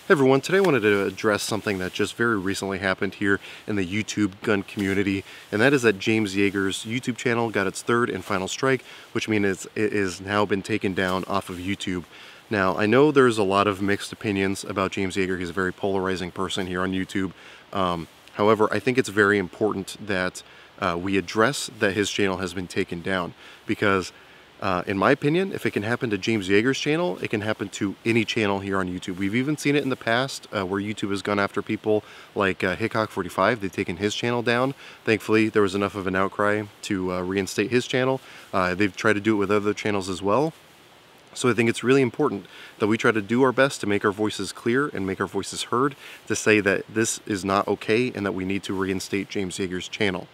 Hey everyone, today I wanted to address something that just very recently happened here in the YouTube gun community, and that is that James Yeager's YouTube channel got its third and final strike, which means it has now been taken down off of YouTube. Now, I know there's a lot of mixed opinions about James Yeager. He's a very polarizing person here on YouTube. However, I think it's very important that we address that his channel has been taken down, because in my opinion, if it can happen to James Yeager's channel, it can happen to any channel here on YouTube. We've even seen it in the past where YouTube has gone after people like Hickok45. They've taken his channel down. Thankfully, there was enough of an outcry to reinstate his channel. They've tried to do it with other channels as well. So I think it's really important that we try to do our best to make our voices clear and make our voices heard, to say that this is not okay and that we need to reinstate James Yeager's channel.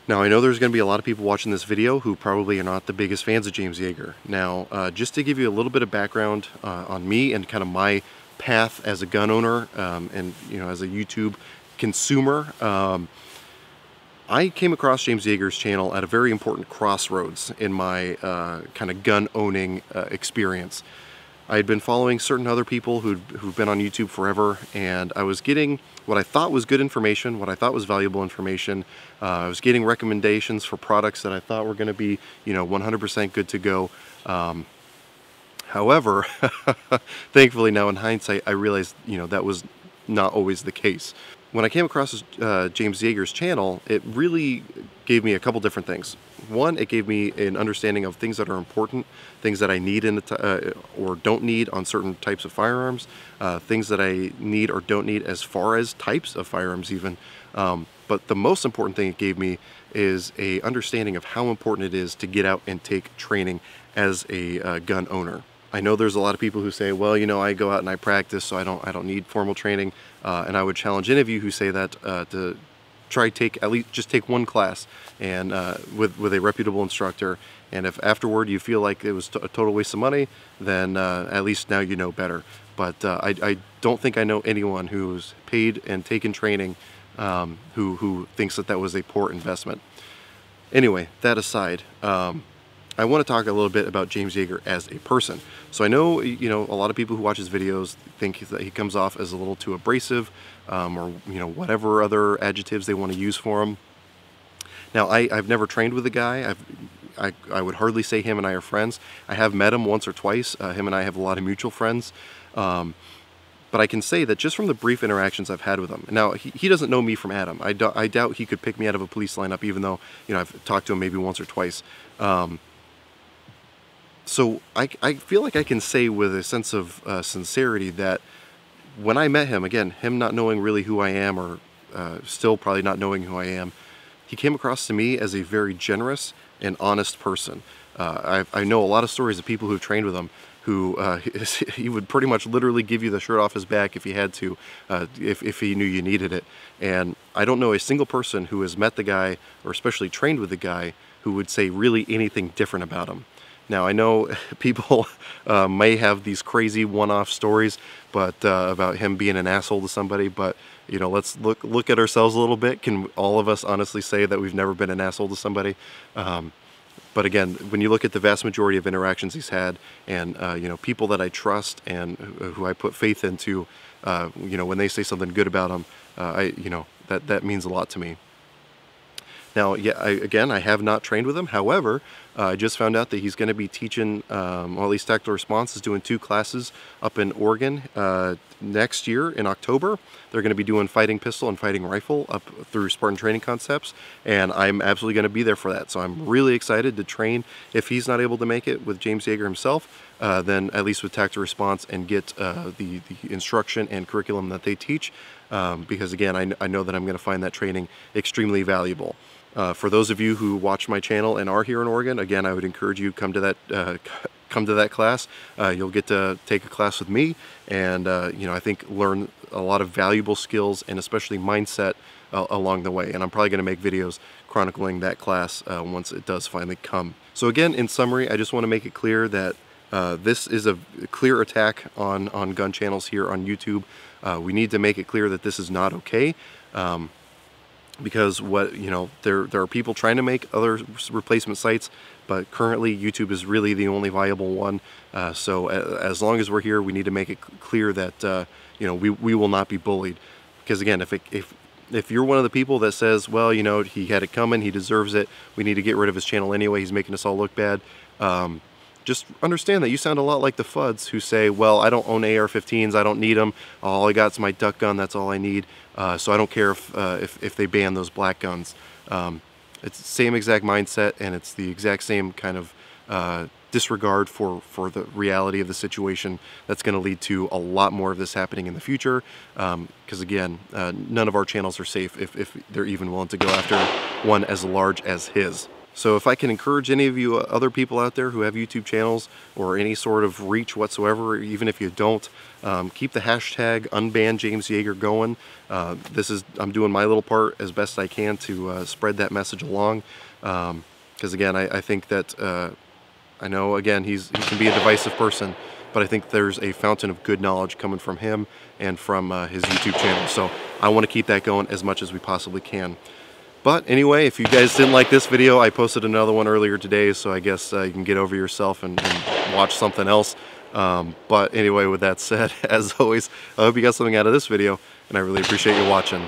Now, I know there's going to be a lot of people watching this video who probably are not the biggest fans of James Yeager. Now, just to give you a little bit of background on me and kind of my path as a gun owner and as a YouTube consumer, I came across James Yeager's channel at a very important crossroads in my kind of gun owning experience. I had been following certain other people who've been on YouTube forever, and I was getting what I thought was good information, what I thought was valuable information. I was getting recommendations for products that I thought were going to be, 100% good to go. However, thankfully now in hindsight, I realized, that was not always the case. When I came across James Yeager's channel, it really gave me a couple different things. One, it gave me an understanding of things that are important, things that I need or don't need on certain types of firearms, things that I need or don't need as far as types of firearms even. But the most important thing it gave me is a understanding of how important it is to get out and take training as a gun owner. I know there's a lot of people who say, well, I go out and I practice, so I don't need formal training. And I would challenge any of you who say that to try just take one class and with a reputable instructor. And if afterward you feel like it was a total waste of money, then at least now you know better. But I don't think I know anyone who's paid and taken training who thinks that was a poor investment. Anyway, that aside, I want to talk a little bit about James Yeager as a person. So I know, a lot of people who watch his videos think that he comes off as a little too abrasive, or, whatever other adjectives they want to use for him. Now, I've never trained with the guy. I would hardly say him and I are friends. I have met him once or twice. Him and I have a lot of mutual friends. But I can say that just from the brief interactions I've had with him. Now, he doesn't know me from Adam. I doubt he could pick me out of a police lineup, even though, I've talked to him maybe once or twice. So I feel like I can say with a sense of sincerity that when I met him, again, him not knowing really who I am, or still probably not knowing who I am, he came across to me as a very generous and honest person. I know a lot of stories of people who've trained with him who he would pretty much literally give you the shirt off his back if he had to, if he knew you needed it. And I don't know a single person who has met the guy, or especially trained with the guy, who would say really anything different about him. Now, I know people may have these crazy one-off stories, but about him being an asshole to somebody, but let's look at ourselves a little bit. Can all of us honestly say that we've never been an asshole to somebody? But again, when you look at the vast majority of interactions he's had, and people that I trust and who I put faith into, when they say something good about him, that means a lot to me. Now, yeah, I have not trained with him. However, I just found out that he's going to be teaching, well, at least Tactical Response is doing 2 classes up in Oregon next year in October. They're going to be doing fighting pistol and fighting rifle up through Spartan Training Concepts, and I'm absolutely going to be there for that. So I'm really excited to train. If he's not able to make it with James Yeager himself, then at least with Tactical Response, and get the instruction and curriculum that they teach, because again, I know that I'm going to find that training extremely valuable. For those of you who watch my channel and are here in Oregon, again, I would encourage you come to that class. You'll get to take a class with me, and I think learn a lot of valuable skills and especially mindset along the way. And I'm probably going to make videos chronicling that class once it does finally come. So again, in summary, I just want to make it clear that this is a clear attack on gun channels here on YouTube. We need to make it clear that this is not okay. because what, you know, there are people trying to make other replacement sites, but currently YouTube is really the only viable one. So as long as we're here, we need to make it clear that you know, we will not be bullied. Because again, if you're one of the people that says, well, you know, he had it coming, he deserves it, we need to get rid of his channel anyway, he's making us all look bad, just understand that you sound a lot like the FUDs who say, well, I don't own AR-15s, I don't need them, all I got is my duck gun, that's all I need, so I don't care if they ban those black guns. It's the same exact mindset, and it's the exact same kind of disregard for the reality of the situation that's going to lead to a lot more of this happening in the future, because again, none of our channels are safe if they're even willing to go after one as large as his. So if I can encourage any of you other people out there who have YouTube channels or any sort of reach whatsoever, even if you don't, keep the hashtag UNBANJamesYeager going. I'm doing my little part as best I can to spread that message along, because again, I think that I know, again, he can be a divisive person, but I think there's a fountain of good knowledge coming from him and from his YouTube channel. So I want to keep that going as much as we possibly can. But anyway, if you guys didn't like this video, I posted another one earlier today, so I guess you can get over yourself and watch something else. But anyway, with that said, as always, I hope you got something out of this video, and I really appreciate you watching.